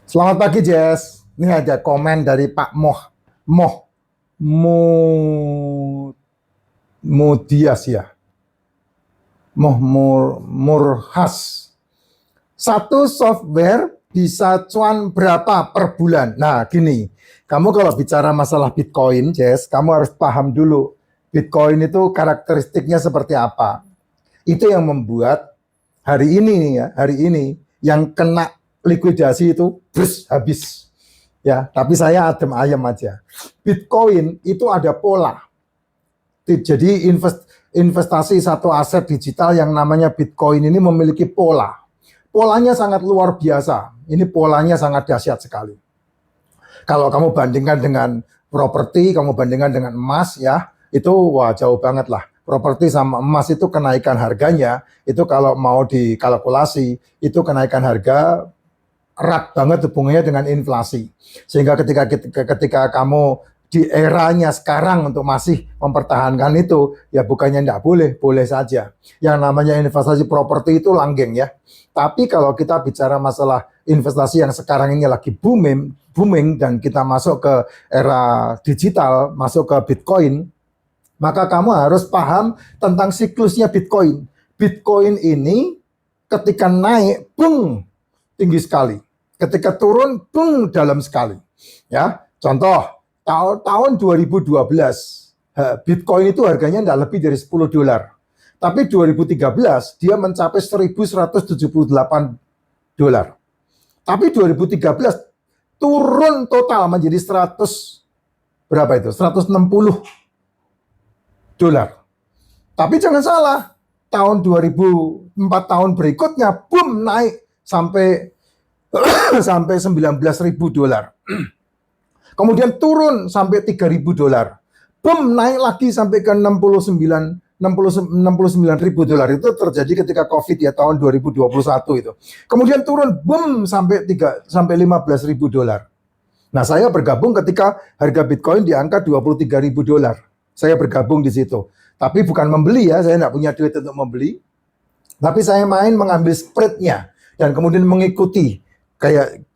Selamat pagi, Jess. Ini ada komen dari Pak Moh. Moh. Mo, Modias ya. Murhas. Satu software bisa cuan berapa per bulan? Nah, gini. Kamu kalau bicara masalah Bitcoin, Jess, kamu harus paham dulu. Bitcoin itu karakteristiknya seperti apa. Itu yang membuat hari ini ya, hari ini yang kena likuidasi itu habis. Ya, tapi saya adem ayam aja. Bitcoin itu ada pola. Jadi investasi satu aset digital yang namanya Bitcoin ini memiliki pola. Polanya sangat luar biasa. Ini polanya sangat dahsyat sekali. Kalau kamu bandingkan dengan properti, kamu bandingkan dengan emas ya, itu wah jauh banget lah. Properti sama emas itu kenaikan harganya, itu kalau mau dikalkulasi, itu kenaikan harga erat banget hubungannya dengan inflasi. Sehingga ketika kamu di eranya sekarang untuk masih mempertahankan itu, ya bukannya tidak boleh, boleh saja. Yang namanya investasi properti itu langgeng ya. Tapi kalau kita bicara masalah investasi yang sekarang ini lagi booming dan kita masuk ke era digital, masuk ke Bitcoin, maka kamu harus paham tentang siklusnya Bitcoin. Bitcoin ini ketika naik, bung, tinggi sekali. Ketika turun, bung, dalam sekali. Ya, contoh, tahun 2012, Bitcoin itu harganya tidak lebih dari $10. Tapi 2013, dia mencapai $1.178. Tapi 2013, turun total menjadi 100, berapa itu? $160. Tapi jangan salah, tahun 2004 tahun berikutnya, boom, naik sampai sampai $19.000. Kemudian turun sampai $3.000. Boom, naik lagi sampai ke $69.000. Itu terjadi ketika COVID ya, tahun 2021 itu. Kemudian turun, boom, sampai $15.000. Nah, saya bergabung ketika harga Bitcoin di angka $23.000. Saya bergabung di situ. Tapi bukan membeli ya, saya tidak punya duit untuk membeli. Tapi saya main mengambil spreadnya dan kemudian mengikuti kayak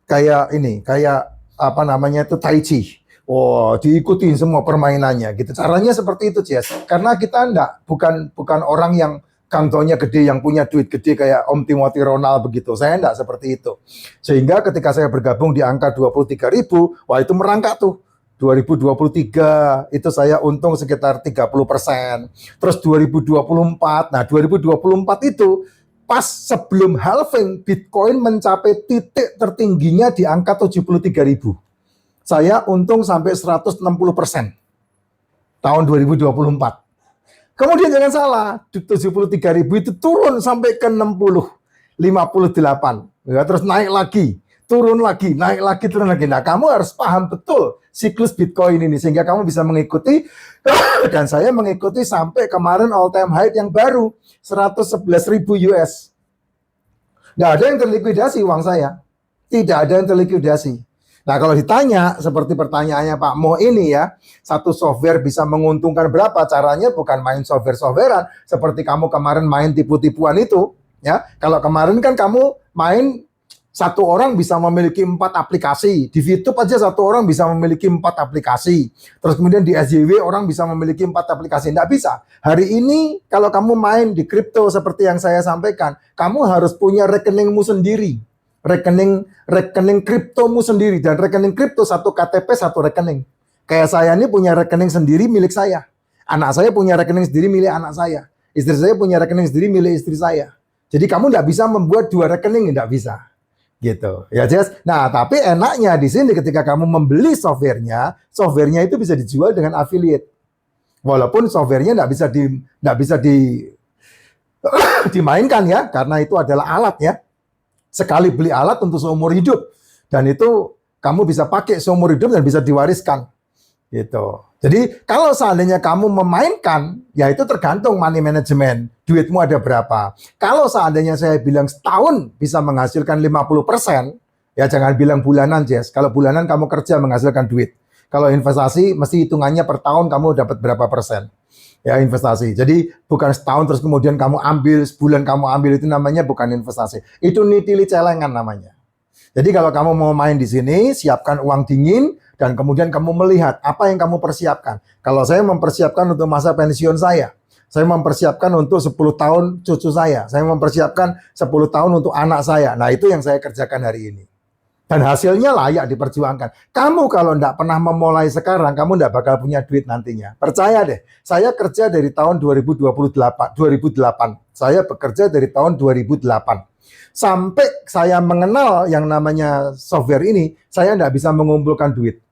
apa namanya itu tai chi. Oh, diikutin semua permainannya gitu. Caranya seperti itu, Jess. Karena kita bukan orang yang kantongnya gede, yang punya duit gede kayak Om Timothy Ronald begitu. Saya enggak seperti itu. Sehingga ketika saya bergabung di angka 23.000, wah itu merangkak tuh. 2023 itu saya untung sekitar 30%. Terus 2024, nah 2024 itu pas sebelum halving, Bitcoin mencapai titik tertingginya di angka 73.000. Saya untung sampai 160% tahun 2024. Kemudian jangan salah, 73.000 itu turun sampai ke 60, 58. Ya, terus naik lagi, turun lagi, naik lagi, turun lagi. Nah, kamu harus paham betul siklus Bitcoin ini sehingga kamu bisa mengikuti dan saya mengikuti sampai kemarin all time high yang baru 111.000 US. Nggak ada yang terlikuidasi uang saya. Tidak ada yang terlikuidasi. Nah, kalau ditanya seperti pertanyaannya Pak Mo ini ya, satu software bisa menguntungkan berapa? Caranya bukan main software-softwarean seperti kamu kemarin main tipu-tipuan itu, ya. Kalau kemarin kan kamu main satu orang bisa memiliki 4 aplikasi. Di VTube aja satu orang bisa memiliki 4 aplikasi. Terus kemudian di SJW orang bisa memiliki 4 aplikasi. Tidak bisa. Hari ini kalau kamu main di kripto seperti yang saya sampaikan, kamu harus punya rekeningmu sendiri. Rekening kriptomu sendiri. Dan rekening kripto satu KTP, satu rekening. Kayak saya ini punya rekening sendiri milik saya. Anak saya punya rekening sendiri milik anak saya. Istri saya punya rekening sendiri milik istri saya. Jadi kamu tidak bisa membuat 2 rekening, tidak bisa. Gitu ya, Jess. Nah, tapi enaknya di sini ketika kamu membeli softwarenya itu bisa dijual dengan affiliate. Walaupun softwarenya tidak bisa dimainkan ya, karena itu adalah alat ya. Sekali beli alat untuk seumur hidup dan itu kamu bisa pakai seumur hidup dan bisa diwariskan. Gitu. Jadi kalau seandainya kamu memainkan, ya itu tergantung money management, duitmu ada berapa. Kalau seandainya saya bilang setahun bisa menghasilkan 50%, ya jangan bilang bulanan, Jess. Kalau bulanan kamu kerja menghasilkan duit. Kalau investasi mesti hitungannya per tahun kamu dapat berapa persen. Ya investasi. Jadi bukan setahun terus kemudian kamu ambil, sebulan kamu ambil, itu namanya bukan investasi. Itu nitili celengan namanya. Jadi kalau kamu mau main di sini, siapkan uang dingin dan kemudian kamu melihat apa yang kamu persiapkan. Kalau saya mempersiapkan untuk masa pensiun saya mempersiapkan untuk 10 tahun cucu saya mempersiapkan 10 tahun untuk anak saya. Nah, itu yang saya kerjakan hari ini. Dan hasilnya layak diperjuangkan. Kamu kalau tidak pernah memulai sekarang, kamu tidak bakal punya duit nantinya. Percaya deh, saya kerja dari tahun 2008. Saya bekerja dari tahun 2008. Sampai saya mengenal yang namanya software ini, saya tidak bisa mengumpulkan duit.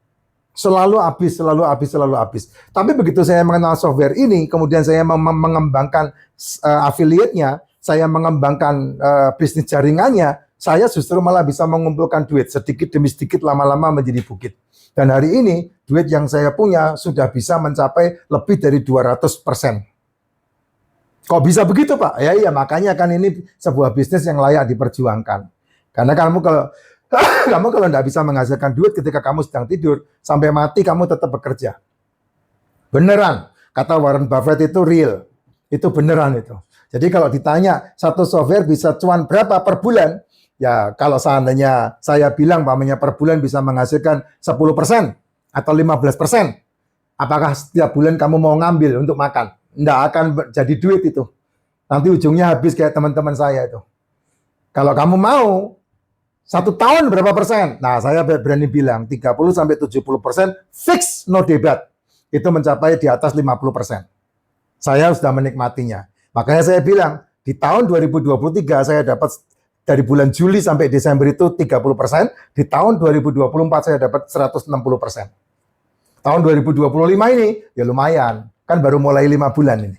Selalu habis, selalu habis, selalu habis. Tapi begitu saya mengenal software ini, kemudian saya mengembangkan affiliate-nya, saya mengembangkan bisnis jaringannya, saya justru malah bisa mengumpulkan duit sedikit demi sedikit, lama-lama menjadi bukit. Dan hari ini duit yang saya punya sudah bisa mencapai lebih dari 200%. Kok bisa begitu, Pak? Ya iya, makanya kan ini sebuah bisnis yang layak diperjuangkan. Karena kamu kalau tidak bisa menghasilkan duit ketika kamu sedang tidur, sampai mati kamu tetap bekerja. Beneran, kata Warren Buffett itu real. Itu beneran itu. Jadi kalau ditanya satu software bisa cuan berapa per bulan, ya kalau seandainya saya bilang pamannya per bulan bisa menghasilkan 10% atau 15%, apakah setiap bulan kamu mau ngambil untuk makan? Nggak akan jadi duit itu. Nanti ujungnya habis kayak teman-teman saya itu. Kalau kamu mau, 1 tahun berapa persen? Nah, saya berani bilang 30-70% fix, no debat. Itu mencapai di atas 50%. Saya sudah menikmatinya. Makanya saya bilang, di tahun 2023 saya dapat dari bulan Juli sampai Desember itu 30%, di tahun 2024 saya dapat 160%. Tahun 2025 ini, ya lumayan. Kan baru mulai 5 bulan ini.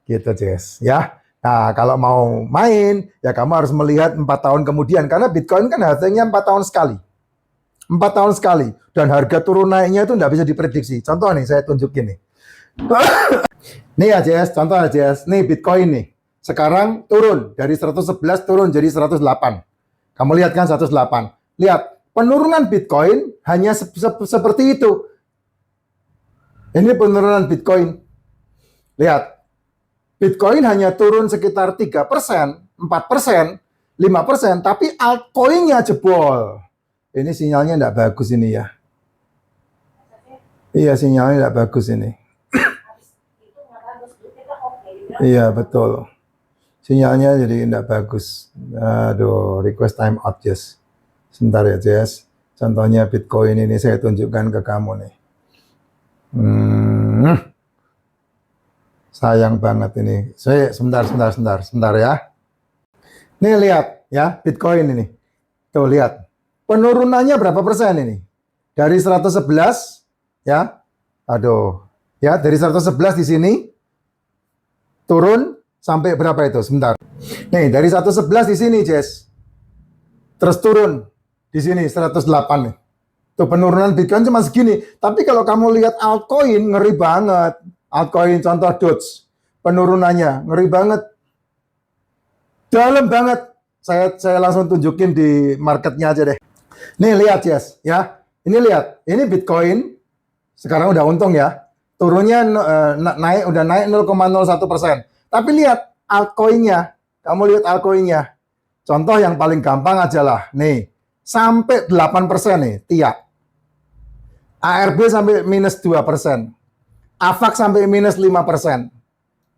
Gitu, Jess. Ya. Nah, kalau mau main, ya kamu harus melihat 4 tahun kemudian. Karena Bitcoin kan harganya 4 tahun sekali. 4 tahun sekali. Dan harga turun naiknya itu nggak bisa diprediksi. Contoh nih, saya tunjukin nih. Nih ya, Jess. Contoh ya, Jess. Nih, Bitcoin nih. Sekarang turun. Dari 111 turun jadi 108. Kamu lihat kan 108. Lihat, penurunan Bitcoin hanya seperti itu. Ini penurunan Bitcoin. Lihat. Bitcoin hanya turun sekitar 3%, 4%, 5%, tapi altcoin-nya jebol. Ini sinyalnya tidak bagus ini ya. Iya, sinyalnya tidak bagus ini. Iya, betul. Sinyalnya jadi tidak bagus. Aduh, request time out, Jess. Sebentar ya, Jess. Contohnya Bitcoin ini saya tunjukkan ke kamu nih. Sayang banget ini. Saya sebentar ya. Nih lihat ya, Bitcoin ini. Tuh lihat. Penurunannya berapa persen ini? Dari 111 ya. Aduh. Ya, dari 111 di sini turun sampai berapa itu? Sebentar. Nih, dari 111 di sini, Jess. Terus turun di sini 108 nih. Tuh penurunan Bitcoin cuma segini. Tapi kalau kamu lihat altcoin ngeri banget. Altcoin contoh Doge, penurunannya ngeri banget, dalam banget. Saya langsung tunjukin di marketnya aja deh. Nih lihat, Jess, ya. Ini lihat, ini Bitcoin sekarang udah untung ya, turunnya udah naik 0,01%. Tapi lihat altcoinnya, kamu lihat altcoinnya. Contoh yang paling gampang aja lah, nih sampai 8% nih, TIA. ARB sampai minus 2%. AVAX sampai minus 5%.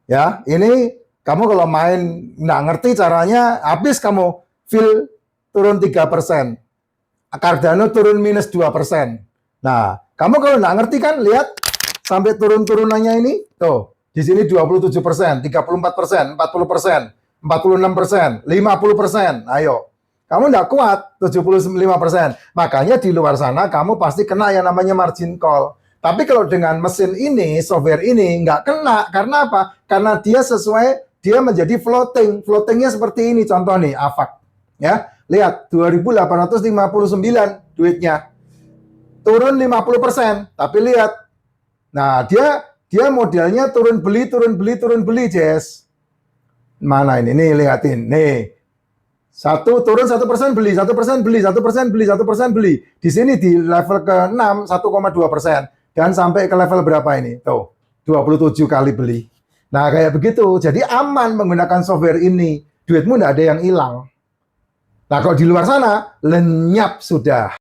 Ya, ini kamu kalau main nggak ngerti caranya, habis kamu feel turun 3%. Cardano turun minus 2%. Nah, kamu kalau nggak ngerti kan, lihat sampai turun-turunannya ini, tuh, di sini 27%, 34%, 40%, 46%, 50%. Ayo, kamu nggak kuat, 75%. Makanya di luar sana kamu pasti kena yang namanya margin call. Tapi kalau dengan mesin ini, software ini nggak kena. Karena apa? Karena dia menjadi floating. Floatingnya seperti ini, contoh nih, AVAX. Ya, lihat, 2.859 duitnya. Turun 50%. Tapi lihat, nah dia modelnya turun beli, Jess. Mana ini? Nih, lihatin. Nih, turun 1% beli, 1% beli, 1% beli, 1% beli. Di sini di level ke-6, 1,2%. Dan sampai ke level berapa ini? Tuh, 27 kali beli. Nah, kayak begitu. Jadi aman menggunakan software ini. Duitmu nggak ada yang hilang. Nah, kalau di luar sana lenyap sudah.